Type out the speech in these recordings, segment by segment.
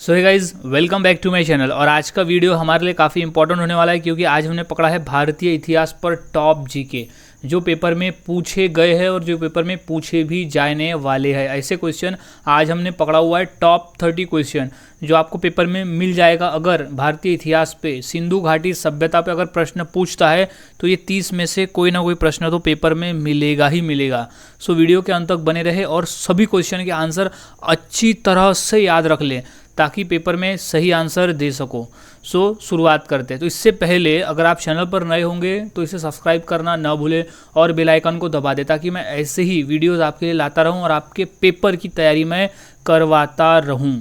So hey guys, welcome back to my channel. और आज का वीडियो हमारे लिए काफ़ी इंपॉर्टेंट होने वाला है क्योंकि आज हमने पकड़ा है भारतीय इतिहास पर टॉप जीके जो पेपर में पूछे गए हैं और जो पेपर में पूछे भी जाने वाले हैं। ऐसे क्वेश्चन आज हमने पकड़ा हुआ है टॉप 30 क्वेश्चन जो आपको पेपर में मिल जाएगा। अगर भारतीय इतिहास पे सिंधु घाटी सभ्यता पे अगर प्रश्न पूछता है तो ये 30 में से कोई ना कोई प्रश्न तो पेपर में मिलेगा ही मिलेगा। सो वीडियो के अंत तक बने रहे और सभी क्वेश्चन के आंसर अच्छी तरह से याद रख लें ताकि पेपर में सही आंसर दे सको। सो शुरुआत करते हैं। तो इससे पहले अगर आप चैनल पर नए होंगे तो इसे सब्सक्राइब करना ना भूलें और बेल आइकन को दबा दें ताकि मैं ऐसे ही वीडियोस आपके लिए लाता रहूं और आपके पेपर की तैयारी मैं करवाता रहूं।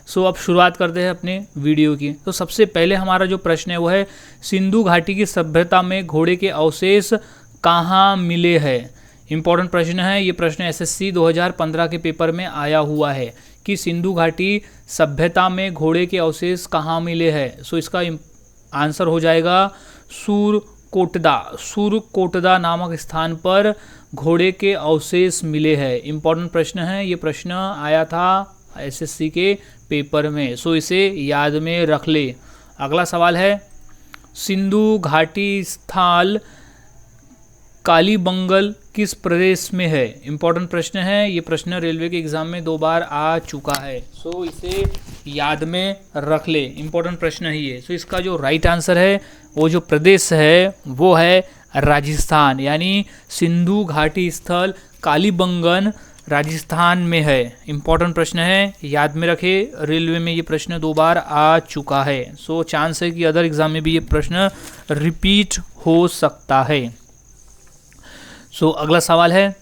सो अब शुरुआत करते हैं अपने वीडियो की। तो सबसे पहले हमारा जो प्रश्न है वो है, सिंधु घाटी की सभ्यता में घोड़े के अवशेष कहाँ मिले हैं। इंपॉर्टेंट प्रश्न है ये। प्रश्न एसएससी 2015 के पेपर में आया हुआ है कि सिंधु घाटी सभ्यता में घोड़े के अवशेष कहाँ मिले हैं। सो इसका आंसर हो जाएगा सूरकोटदा। सूरकोटदा नामक स्थान पर घोड़े के अवशेष मिले हैं। इंपॉर्टेंट प्रश्न है ये। प्रश्न आया था एसएससी के पेपर में। सो इसे याद में रख ले। अगला सवाल है, सिंधु घाटी स्थल कालीबंगन किस प्रदेश में है। इंपॉर्टेंट प्रश्न है ये। प्रश्न रेलवे के एग्जाम में 2 बार आ चुका है। सो इसे याद में रख ले। इंपॉर्टेंट प्रश्न है ये। सो इसका जो राइट आंसर है वो जो प्रदेश है वो है राजस्थान, यानी सिंधु घाटी स्थल कालीबंगन राजस्थान में है। इंपॉर्टेंट प्रश्न है, याद में रखे। रेलवे में ये प्रश्न 2 बार आ चुका है। सो चांस है कि अदर एग्जाम में भी ये प्रश्न रिपीट हो सकता है। सो अगला सवाल है,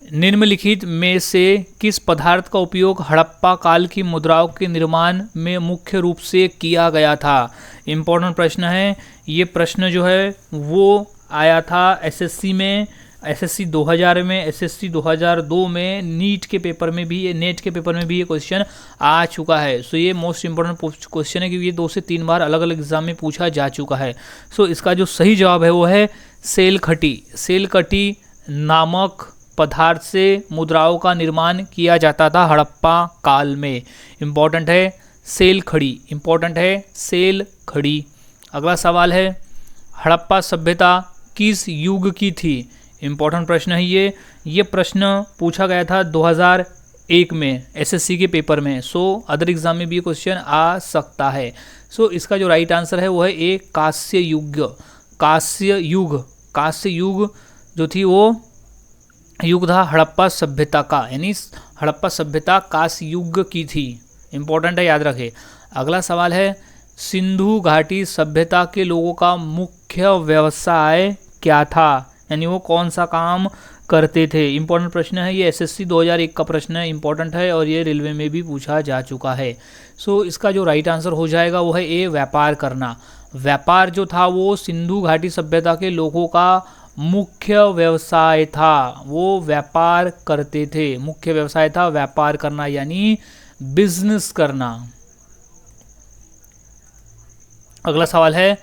निम्नलिखित में से किस पदार्थ का उपयोग हड़प्पा काल की मुद्राओं के निर्माण में मुख्य रूप से किया गया था। इम्पोर्टेंट प्रश्न है ये। प्रश्न जो है वो आया था एसएससी में, एसएससी 2000 में, एसएससी 2002 में, नीट के पेपर में भी, नेट के पेपर में भी ये क्वेश्चन आ चुका है। सो ये मोस्ट इंपॉर्टेंट क्वेश्चन है क्योंकि ये 2 से 3 बार अलग अलग एग्जाम में पूछा जा चुका है। सो इसका जो सही जवाब है वो है सेलखटी। सेलखटी नामक पदार्थ से मुद्राओं का निर्माण किया जाता था हड़प्पा काल में। इम्पॉर्टेंट है सेलखड़ी। इम्पॉर्टेंट है सेलखड़ी। अगला सवाल है, हड़प्पा सभ्यता किस युग की थी। इम्पॉर्टेंट प्रश्न है ये प्रश्न पूछा गया था 2001 में एसएससी के पेपर में। सो अदर एग्जाम में भी ये क्वेश्चन आ सकता है। सो इसका जो राइट आंसर है वो है ए कांस्य युग। कांस्य युग। कांस्य युग जो थी वो युग था हड़प्पा सभ्यता का, यानी हड़प्पा सभ्यता कांस्य युग की थी। इंपॉर्टेंट है, याद रखे। अगला सवाल है, सिंधु घाटी सभ्यता के लोगों का मुख्य व्यवसाय क्या था, यानी वो कौन सा काम करते थे। इंपॉर्टेंट प्रश्न है ये। एसएससी 2001 का प्रश्न है, इंपॉर्टेंट है और ये रेलवे में भी पूछा जा चुका है। सो इसका जो राइट आंसर हो जाएगा वो है ए व्यापार करना। व्यापार जो था वो सिंधु घाटी सभ्यता के लोगों का मुख्य व्यवसाय था। वो व्यापार करते थे। मुख्य व्यवसाय था व्यापार करना, यानी बिजनेस करना। अगला सवाल है,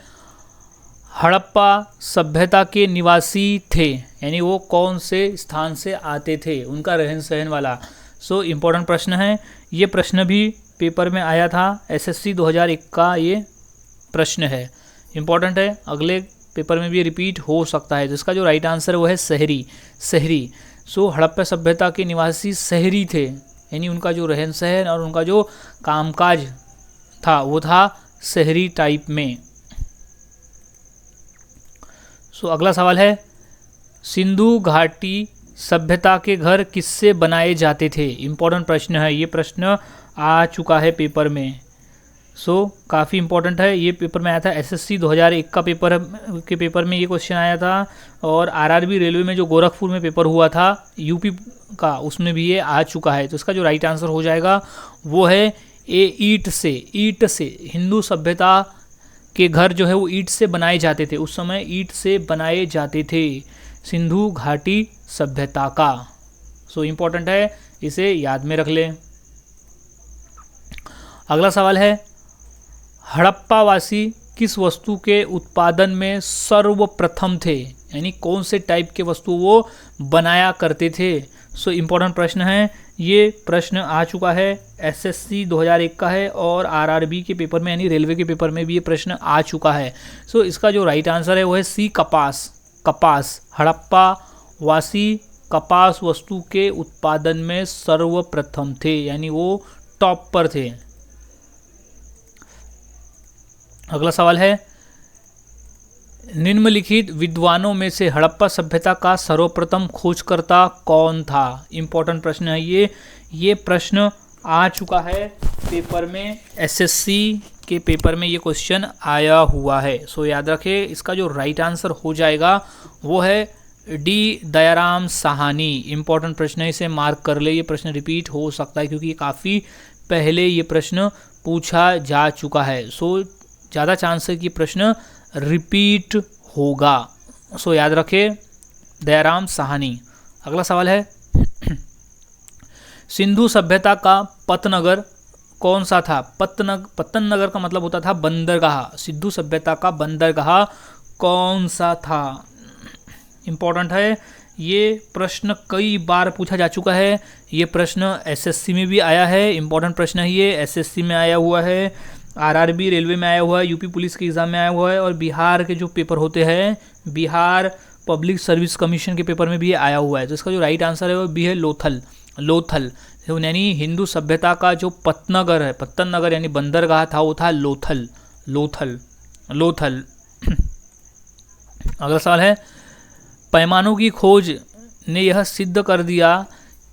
हड़प्पा सभ्यता के निवासी थे, यानी वो कौन से स्थान से आते थे, उनका रहन सहन वाला। सो इम्पोर्टेंट प्रश्न है ये। प्रश्न भी पेपर में आया था एसएससी 2001 का ये प्रश्न है। इम्पॉर्टेंट है, अगले पेपर में भी रिपीट हो सकता है। जिसका जो राइट आंसर है वो है शहरी। शहरी। सो हड़प्पा सभ्यता के निवासी शहरी थे, यानी उनका जो रहन सहन और उनका जो कामकाज था वो था शहरी टाइप में। सो अगला सवाल है, सिंधु घाटी सभ्यता के घर किससे बनाए जाते थे। इम्पोर्टेंट प्रश्न है ये। प्रश्न आ चुका है पेपर में। सो काफ़ी इंपॉर्टेंट है ये। पेपर में आया था एसएससी 2001 का पेपर में ये क्वेश्चन आया था। और आरआरबी रेलवे में जो गोरखपुर में पेपर हुआ था यूपी का, उसमें भी ये आ चुका है। तो इसका जो राइट आंसर हो जाएगा वो है ए ईंट से। ईंट से। हिंदू सभ्यता के घर जो है वो ईंट से बनाए जाते थे। उस समय ईंट से बनाए जाते थे सिंधु घाटी सभ्यता का। सो इम्पोर्टेंट है, इसे याद में रख लें। अगला सवाल है, हड़प्पावासी किस वस्तु के उत्पादन में सर्वप्रथम थे, यानी कौन से टाइप के वस्तु वो बनाया करते थे। सो इम्पोर्टेंट प्रश्न है ये प्रश्न आ चुका है, एसएससी 2001 का है और आरआरबी के पेपर में यानी रेलवे के पेपर में भी ये प्रश्न आ चुका है। सो इसका जो राइट आंसर है वो है सी, कपास। कपास, हड़प्पा वासी कपास वस्तु के उत्पादन में सर्वप्रथम थे, यानी वो टॉप पर थे। अगला सवाल है, निम्नलिखित विद्वानों में से हड़प्पा सभ्यता का सर्वप्रथम खोजकर्ता कौन था? इंपॉर्टेंट प्रश्न है ये प्रश्न आ चुका है पेपर में, एसएससी के पेपर में ये क्वेश्चन आया हुआ है। सो याद रखें, इसका जो राइट आंसर हो जाएगा वो है डी, दयाराम साहनी। इंपॉर्टेंट प्रश्न है, इसे मार्क कर ले। ये प्रश्न रिपीट हो सकता है क्योंकि काफ़ी पहले ये प्रश्न पूछा जा चुका है। सो ज़्यादा चांस है कि प्रश्न रिपीट होगा। सो याद रखें, दयाराम साहनी। अगला सवाल है, सिंधु सभ्यता का पतनगर कौन सा था? पतन नगर का मतलब होता था बंदरगाह। सिंधु सभ्यता का बंदरगाह कौन सा था? इम्पोर्टेंट है, ये प्रश्न कई बार पूछा जा चुका है। ये प्रश्न एसएससी में भी आया है। इम्पोर्टेंट प्रश्न है ये, एसएससी में आया हुआ है, आरआरबी रेलवे में आया हुआ है, यूपी पुलिस के एग्ज़ाम में आया हुआ है और बिहार के जो पेपर होते हैं, बिहार पब्लिक सर्विस कमीशन के पेपर में भी आया हुआ है। तो इसका जो राइट आंसर है वो बी है, लोथल। लोथल यानी हिंदू सभ्यता का जो पतनगर है, पत्तन नगर यानी बंदरगाह था, वो था लोथल। लोथल लोथल। अगला सवाल है, पैमानों की खोज ने यह सिद्ध कर दिया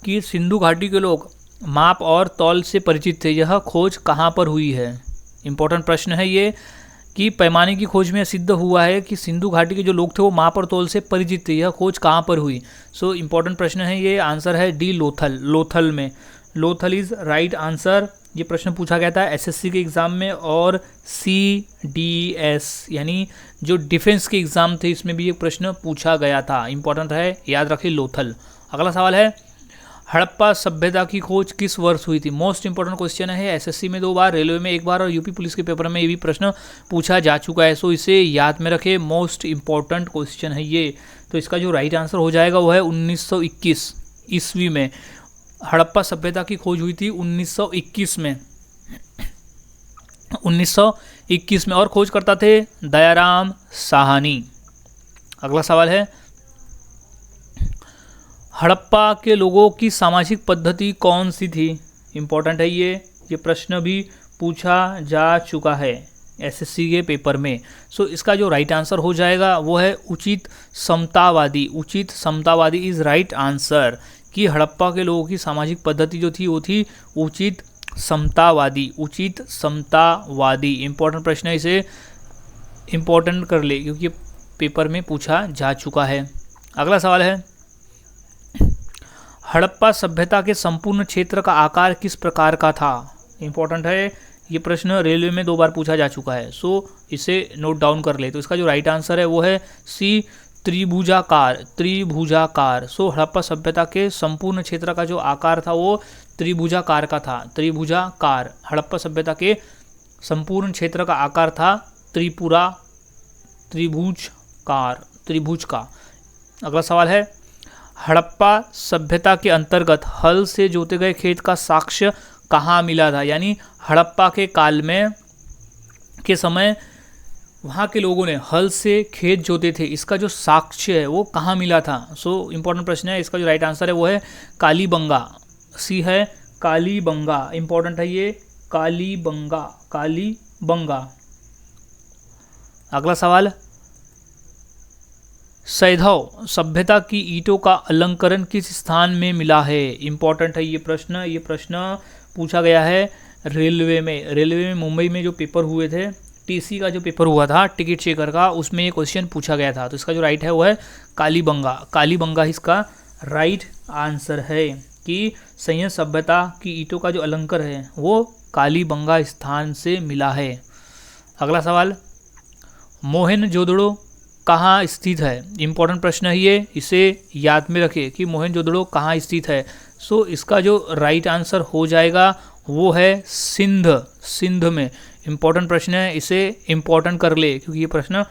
कि सिंधु घाटी के लोग माप और तौल से परिचित थे। यह खोज कहाँ पर हुई है? इंपॉर्टेंट प्रश्न है ये कि पैमाने की खोज में सिद्ध हुआ है कि सिंधु घाटी के जो लोग थे वो माप और तौल से परिचित थे। यह खोज कहाँ पर हुई? सो इंपॉर्टेंट प्रश्न है ये, आंसर है डी, लोथल। लोथल में, लोथल इज राइट आंसर। ये प्रश्न पूछा गया था एसएससी के एग्ज़ाम में और CDS यानी जो डिफेंस के एग्ज़ाम थे इसमें भी ये प्रश्न पूछा गया था। इंपॉर्टेंट है, याद रखिए, लोथल। अगला सवाल है, हड़प्पा सभ्यता की खोज किस वर्ष हुई थी? मोस्ट इंपॉर्टेंट क्वेश्चन है, एसएससी में 2 बार, रेलवे में 1 बार और यूपी पुलिस के पेपर में ये भी प्रश्न पूछा जा चुका है। सो इसे याद में रखें, मोस्ट इंपॉर्टेंट क्वेश्चन है ये। तो इसका जो राइट आंसर हो जाएगा वो है 1921 ईस्वी में। हड़प्पा सभ्यता की खोज हुई थी 1921 में। 1921 में, और खोज करता थे दयाराम साहनी। अगला सवाल है, हड़प्पा के लोगों की सामाजिक पद्धति कौन सी थी? इम्पोर्टेंट है ये प्रश्न भी पूछा जा चुका है एसएससी के पेपर में। सो इसका जो राइट आंसर हो जाएगा वो है उचित समतावादी। उचित समतावादी इज राइट आंसर, कि हड़प्पा के लोगों की सामाजिक पद्धति जो थी वो थी उचित समतावादी। उचित समतावादी इंपॉर्टेंट प्रश्न है, इसे इंपॉर्टेंट कर ले क्योंकि पेपर में पूछा जा चुका है। अगला सवाल है, हड़प्पा सभ्यता के संपूर्ण क्षेत्र का आकार किस प्रकार का था? इंपॉर्टेंट है, ये प्रश्न रेलवे में 2 बार पूछा जा चुका है। सो इसे नोट डाउन कर ले। तो इसका जो राइट आंसर है वो है सी, त्रिभुजाकार। त्रिभुजाकार। सो हड़प्पा सभ्यता के संपूर्ण क्षेत्र का जो आकार था वो त्रिभुजाकार का था। त्रिभुजाकार। हड़प्पा सभ्यता के संपूर्ण क्षेत्र का आकार था त्रिभुजकार, त्रिभुज का। अगला सवाल है, हड़प्पा सभ्यता के अंतर्गत हल से जोते गए खेत का साक्ष्य कहाँ मिला था? यानी हड़प्पा के काल में के समय वहाँ के लोगों ने हल से खेत जोते थे, इसका जो साक्ष्य है वो कहाँ मिला था? सो इंपॉर्टेंट प्रश्न है, इसका जो राइट आंसर है वो है कालीबंगा। सी है कालीबंगा। इंपॉर्टेंट है ये, कालीबंगा। कालीबंगा। अगला सवाल, सैंधव सभ्यता की ईंटों का अलंकरण किस स्थान में मिला है? इंपॉर्टेंट है ये प्रश्न पूछा गया है रेलवे में मुंबई में जो पेपर हुए थे, टीसी का जो पेपर हुआ था टिकट चेकर का, उसमें ये क्वेश्चन पूछा गया था। तो इसका जो राइट है वो है कालीबंगा। कालीबंगा इसका राइट आंसर है कि सैंधव सभ्यता की ईंटों का जो अलंकर है वो कालीबंगा स्थान से मिला है। अगला सवाल, मोहनजोदड़ो कहाँ स्थित है? इंपॉर्टेंट प्रश्न है ये, इसे याद में रखें कि मोहनजोदड़ो कहाँ स्थित है। सो इसका जो राइट आंसर हो जाएगा वो है सिंध। सिंध में। इंपॉर्टेंट प्रश्न है, इसे इंपॉर्टेंट कर ले क्योंकि ये प्रश्न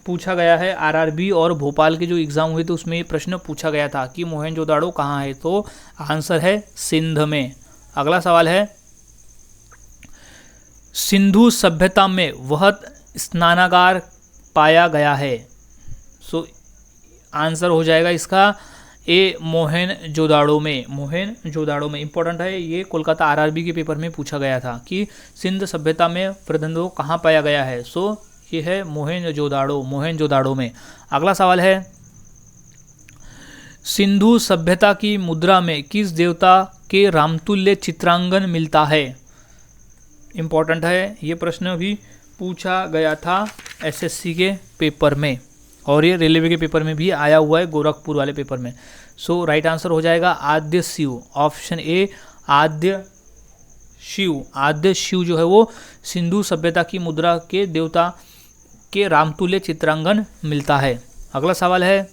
पूछा गया है, आरआरबी और भोपाल के जो एग्ज़ाम हुए थे उसमें ये प्रश्न पूछा गया था कि मोहनजोदाड़ो कहाँ है, तो आंसर है सिंध में। अगला सवाल है, सिंधु सभ्यता में वह स्नानागार पाया गया है। सो आंसर हो जाएगा इसका ए, मोहनजोदाड़ो में। मोहनजोदाड़ो में इंपॉर्टेंट है, ये कोलकाता आरआरबी के पेपर में पूछा गया था कि सिंध सभ्यता में प्रबंधों कहाँ पाया गया है। सो ये है मोहनजोदाड़ो में। अगला सवाल है, सिंधु सभ्यता की मुद्रा में किस देवता के रामतुल्य चित्रांकन मिलता है। इंपॉर्टेंट है, ये प्रश्न भी पूछा गया था एसएससी के पेपर में और ये रेलवे के पेपर में भी आया हुआ है, गोरखपुर वाले पेपर में। सो राइट आंसर हो जाएगा आद्य शिव, ऑप्शन ए आद्य शिव। आद्य शिव जो है वो सिंधु सभ्यता की मुद्रा के देवता के रामतुल्य चित्रांकन मिलता है। अगला सवाल है,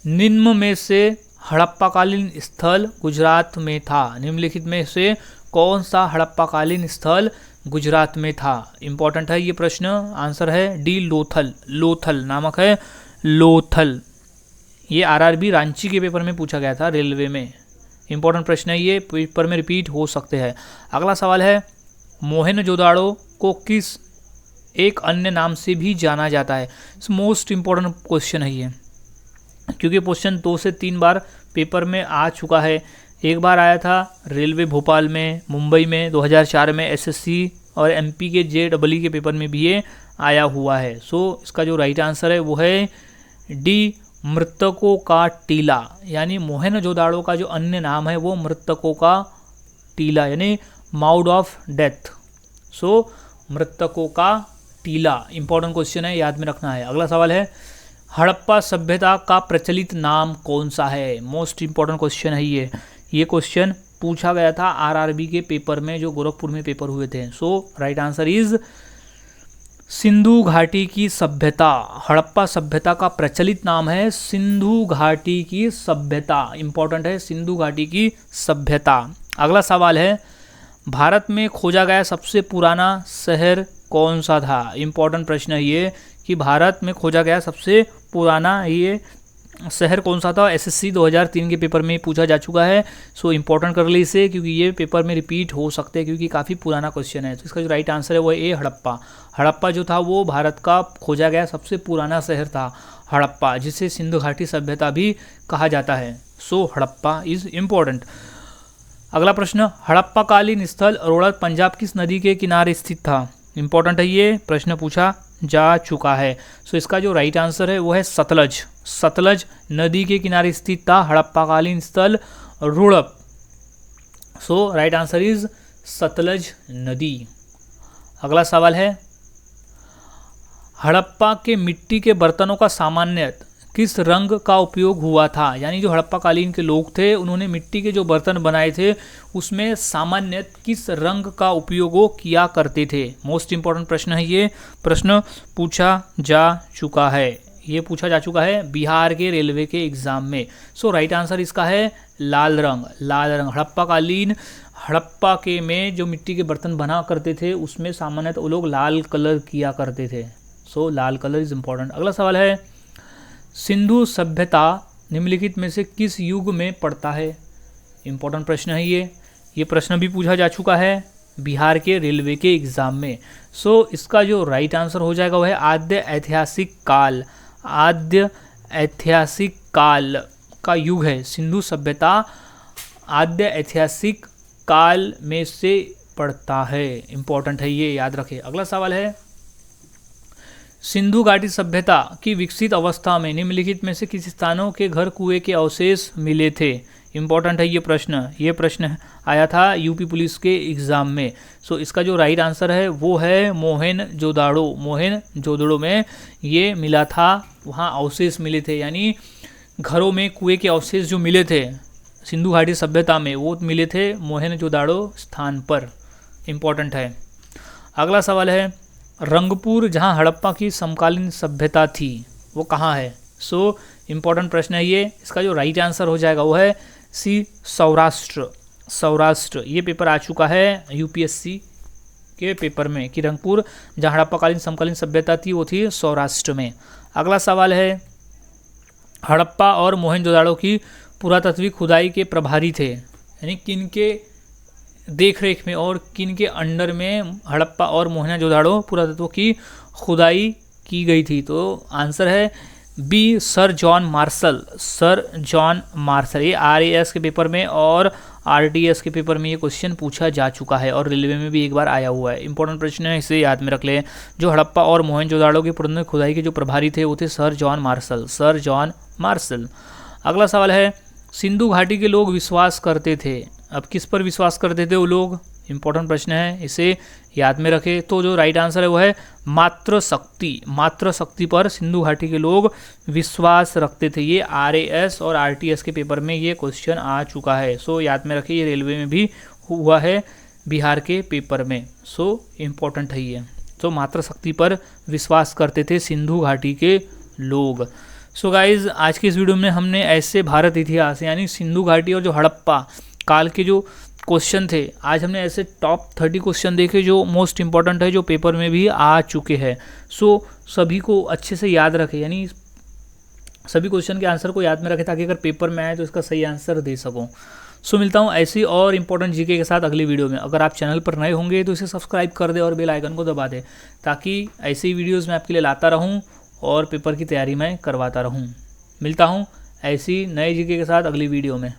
निम्न में से हड़प्पाकालीन स्थल गुजरात में था। निम्नलिखित में से कौन सा हड़प्पाकालीन स्थल गुजरात में था। इंपॉर्टेंट है ये प्रश्न, आंसर है डी लोथल। लोथल नामक है, लोथल। ये आरआरबी रांची के पेपर में पूछा गया था रेलवे में। इंपॉर्टेंट प्रश्न है ये, पेपर में रिपीट हो सकते हैं। अगला सवाल है, मोहनजोदाड़ो को किस एक अन्य नाम से भी जाना जाता है। मोस्ट इंपॉर्टेंट क्वेश्चन है ये, क्योंकि क्वेश्चन 2 से 3 बार पेपर में आ चुका है। एक बार आया था रेलवे भोपाल में, मुंबई में 2004 में, एसएससी और एमपी के जेईई के पेपर में भी ये आया हुआ है। सो इसका जो राइट आंसर है वो है डी, मृतकों का टीला। यानी मोहनजोदाड़ो का जो अन्य नाम है वो मृतकों का टीला, यानी माउड ऑफ डेथ। सो मृतकों का टीला इंपॉर्टेंट क्वेश्चन है, याद में रखना है। अगला सवाल है, हड़प्पा सभ्यता का प्रचलित नाम कौन सा है। मोस्ट इंपॉर्टेंट क्वेश्चन है ये क्वेश्चन पूछा गया था आरआरबी के पेपर में, जो गोरखपुर में पेपर हुए थे। सो राइट आंसर इज सिंधु घाटी की सभ्यता। हड़प्पा सभ्यता का प्रचलित नाम है सिंधु घाटी की सभ्यता। इंपॉर्टेंट है, सिंधु घाटी की सभ्यता। अगला सवाल है, भारत में खोजा गया सबसे पुराना शहर कौन सा था। इंपॉर्टेंट प्रश्न है ये कि भारत में खोजा गया सबसे पुराना ये शहर कौन सा था। एसएससी 2003 के पेपर में पूछा जा चुका है। सो इंपॉर्टेंट कर ली इसे, क्योंकि ये पेपर में रिपीट हो सकते हैं, क्योंकि काफ़ी पुराना क्वेश्चन है। तो इसका जो राइट आंसर है वो ए, हड़प्पा। हड़प्पा जो था वो भारत का खोजा गया सबसे पुराना शहर था हड़प्पा, जिसे सिंधु घाटी सभ्यता भी कहा जाता है। सो हड़प्पा इज इम्पोर्टेंट। अगला प्रश्न, हड़प्पाकालीन स्थल अरोड़ा पंजाब किस नदी के किनारे स्थित था। इंपॉर्टेंट है, ये प्रश्न पूछा जा चुका है। सो इसका जो राइट आंसर है वो है सतलज। सतलज नदी के किनारे स्थित था हड़प्पाकालीन स्थल रुड़प। सो राइट आंसर इज सतलज नदी। अगला सवाल है, हड़प्पा के मिट्टी के बर्तनों का सामान्य किस रंग का उपयोग हुआ था। यानी जो हड़प्पा कालीन के लोग थे उन्होंने मिट्टी के जो बर्तन बनाए थे उसमें सामान्य किस रंग का उपयोग वो किया करते थे। मोस्ट इंपॉर्टेंट प्रश्न है ये, प्रश्न पूछा जा चुका है। ये पूछा जा चुका है बिहार के रेलवे के एग्जाम में। सो राइट आंसर इसका है लाल रंग। लाल रंग हड़प्पा कालीन, हड़प्पा के में जो मिट्टी के बर्तन बना करते थे उसमें सामान्यतः वो लोग लाल कलर किया करते थे। सो लाल कलर इज इम्पॉर्टेंट। अगला सवाल है, सिंधु सभ्यता निम्नलिखित में से किस युग में पड़ता है। इंपॉर्टेंट प्रश्न है ये प्रश्न भी पूछा जा चुका है बिहार के रेलवे के एग्जाम में। सो इसका जो राइट आंसर हो जाएगा वह है आद्य ऐतिहासिक काल। आद्य ऐतिहासिक काल का युग है सिंधु सभ्यता, आद्य ऐतिहासिक काल में से पड़ता है। इंपॉर्टेंट है ये, याद रखें। अगला सवाल है, सिंधु घाटी सभ्यता की विकसित अवस्था में निम्नलिखित में से किस स्थानों के घर कुएं के अवशेष मिले थे। इंपॉर्टेंट है ये प्रश्न आया था यूपी पुलिस के एग्जाम में। सो इसका जो राइट आंसर है वो है मोहनजोदाड़ो। मोहनजोदड़ो में ये मिला था, वहाँ अवशेष मिले थे, यानी घरों में कुएं के अवशेष जो मिले थे सिंधु घाटी सभ्यता में वो मिले थे मोहनजोदाड़ो स्थान पर। इंपॉर्टेंट है। अगला सवाल है, रंगपुर जहां हड़प्पा की समकालीन सभ्यता थी वो कहाँ है। सो इंपॉर्टेंट प्रश्न है ये। इसका जो राइट आंसर हो जाएगा वो है सी, सौराष्ट्र। सौराष्ट्र ये पेपर आ चुका है यूपीएससी के पेपर में कि रंगपुर जहाँ हड़प्पाकालीन समकालीन सभ्यता थी वो थी सौराष्ट्र में। अगला सवाल है, हड़प्पा और मोहनजोदाड़ो की पुरातात्विक खुदाई के प्रभारी थे, यानी किन के देख रेख में और किन के अंडर में हड़प्पा और मोहनजोदाड़ो पुरातत्व की खुदाई की गई थी। तो आंसर है B, sir John Marshall. Sir John Marshall, ये RAS के पेपर में और RTS के पेपर में ये क्वेश्चन पूछा जा चुका है और रेलवे में भी एक बार आया हुआ है। इंपॉर्टेंट प्रश्न है, इसे याद में रख लें। जो हड़प्पा और मोहनजोदाड़ो की पुरातत्व खुदाई के जो प्रभारी थे वो थे sir John Marshall, sir John martial. अगला सवाल है, सिंधु घाटी के लोग विश्वास करते थे, अब किस पर विश्वास करते थे वो लोग, इंपॉर्टेंट प्रश्न है, इसे याद में रखें। तो जो राइट आंसर है वो है मातृशक्ति, मातृशक्ति पर सिंधु घाटी के लोग विश्वास रखते थे। ये RAS और RTS के पेपर में ये क्वेश्चन आ चुका है, सो याद में रखिए। ये रेलवे में भी हुआ है बिहार के पेपर में, सो इम्पोर्टेंट है ये। तो मातृशक्ति पर विश्वास करते थे सिंधु घाटी के लोग। सो गाइज, आज की इस वीडियो में हमने ऐसे भारत इतिहास यानी सिंधु घाटी और जो हड़प्पा काल के जो क्वेश्चन थे, आज हमने ऐसे टॉप 30 क्वेश्चन देखे जो मोस्ट इंपॉर्टेंट है, जो पेपर में भी आ चुके हैं। सो सभी को अच्छे से याद रखें, यानी सभी क्वेश्चन के आंसर को याद में रखें ताकि अगर पेपर में आए तो इसका सही आंसर दे सकूं। सो मिलता हूं ऐसी और इम्पोर्टेंट जीके के साथ अगली वीडियो में। अगर आप चैनल पर नए होंगे तो इसे सब्सक्राइब कर दें और बेल आइकन को दबा दें ताकि ऐसी वीडियोज़ मैं आपके लिए लाता रहूँ और पेपर की तैयारी मैं करवाता रहूँ। मिलता हूँ ऐसी नए जीके के साथ अगली वीडियो में।